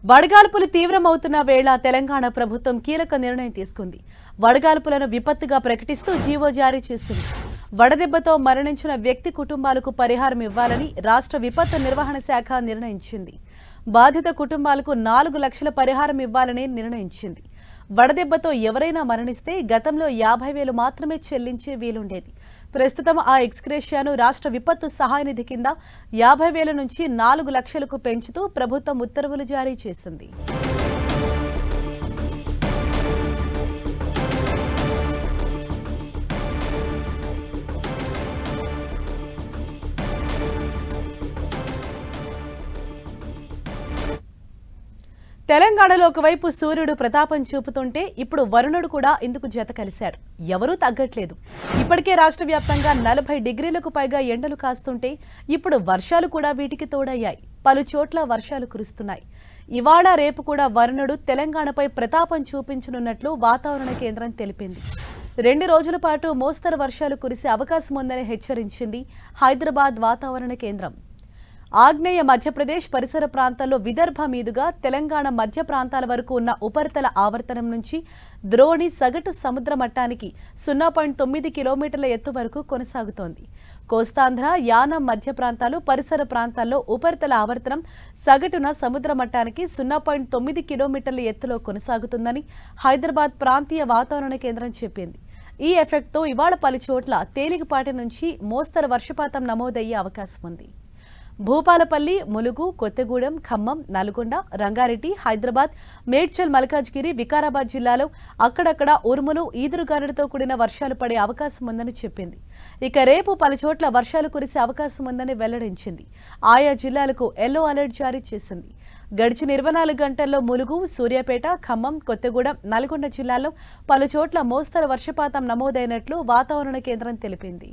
వడగాల్పులు తీవ్రమవుతున్న వేళ తెలంగాణ ప్రభుత్వం కీలక నిర్ణయం తీసుకుంది. వడగాల్పులను విపత్తుగా ప్రకటిస్తూ జీవో జారీ చేసింది. వడదెబ్బతో మరణించిన వ్యక్తి కుటుంబాలకు పరిహారం ఇవ్వాలని రాష్ట్ర విపత్తు నిర్వహణ శాఖ నిర్ణయించింది. బాధిత కుటుంబాలకు 4 లక్షల పరిహారం ఇవ్వాలని నిర్ణయించింది. వడదెబ్బతో ఎవరైనా మరణిస్తే గతంలో 50,000 మాత్రమే చెల్లించే వీలుండేది. ప్రస్తుతం ఆ ఎక్స్గ్రేషియాను రాష్ట్ర విపత్తు సహాయ నిధి కింద 50,000 నుంచి 4 లక్షలకు పెంచుతూ ప్రభుత్వం ఉత్తర్వులు జారీ చేసింది. తెలంగాణలో ఒకవైపు సూర్యుడు ప్రతాపం చూపుతుంటే ఇప్పుడు వరుణుడు కూడా ఇందుకు జత కలిశాడు. ఎవరూ తగ్గట్లేదు. ఇప్పటికే రాష్ట్ర వ్యాప్తంగా 40 డిగ్రీలకు పైగా ఎండలు కాస్తుంటే ఇప్పుడు వర్షాలు కూడా వీటికి తోడయ్యాయి. పలు చోట్ల వర్షాలు కురుస్తున్నాయి. ఇవాళ రేపు కూడా వరుణుడు తెలంగాణపై ప్రతాపం చూపించనున్నట్లు వాతావరణ కేంద్రం తెలిపింది. 2 రోజుల పాటు మోస్తరు వర్షాలు కురిసే అవకాశం ఉందని హెచ్చరించింది హైదరాబాద్ వాతావరణ కేంద్రం. ఆగ్నేయ మధ్యప్రదేశ్ పరిసర ప్రాంతాల్లో విదర్భ మీదుగా తెలంగాణ మధ్య ప్రాంతాల వరకు ఉన్న ఉపరితల ఆవర్తనం నుంచి ద్రోణి సగటు సముద్ర మట్టానికి 0.9 కిలోమీటర్ల ఎత్తు వరకు కొనసాగుతోంది. కోస్తాంధ్ర, యానం మధ్య ప్రాంతాలు, పరిసర ప్రాంతాల్లో ఉపరితల ఆవర్తనం సగటున సముద్ర మట్టానికి 0.9 కిలోమీటర్ల ఎత్తులో కొనసాగుతుందని హైదరాబాద్ ప్రాంతీయ వాతావరణ కేంద్రం చెప్పింది. ఈ ఎఫెక్ట్తో ఇవాళ పలు చోట్ల తేలికపాటి నుంచి మోస్తరు వర్షపాతం నమోదయ్యే అవకాశం ఉంది. భూపాలపల్లి, ములుగు, కొత్తగూడెం, ఖమ్మం, నల్గొండ, రంగారెడ్డి, హైదరాబాద్, మేడ్చల్, మల్కాజ్గిరి, వికారాబాద్ జిల్లాలో అక్కడక్కడ ఉరుములు, ఈదురుగాలులతో కూడిన వర్షాలు పడే అవకాశం ఉందని చెప్పింది. ఇక రేపు పలు చోట్ల వర్షాలు కురిసే అవకాశం ఉందని వెల్లడించింది. ఆయా జిల్లాలకు ఎల్లో అలర్ట్ జారీ చేసింది. గడిచిన 24 గంటల్లో ములుగు, సూర్యాపేట, ఖమ్మం, కొత్తగూడెం, నల్గొండ జిల్లాల్లో పలు చోట్ల మోస్తరు వర్షపాతం నమోదైనట్లు వాతావరణ కేంద్రం తెలిపింది.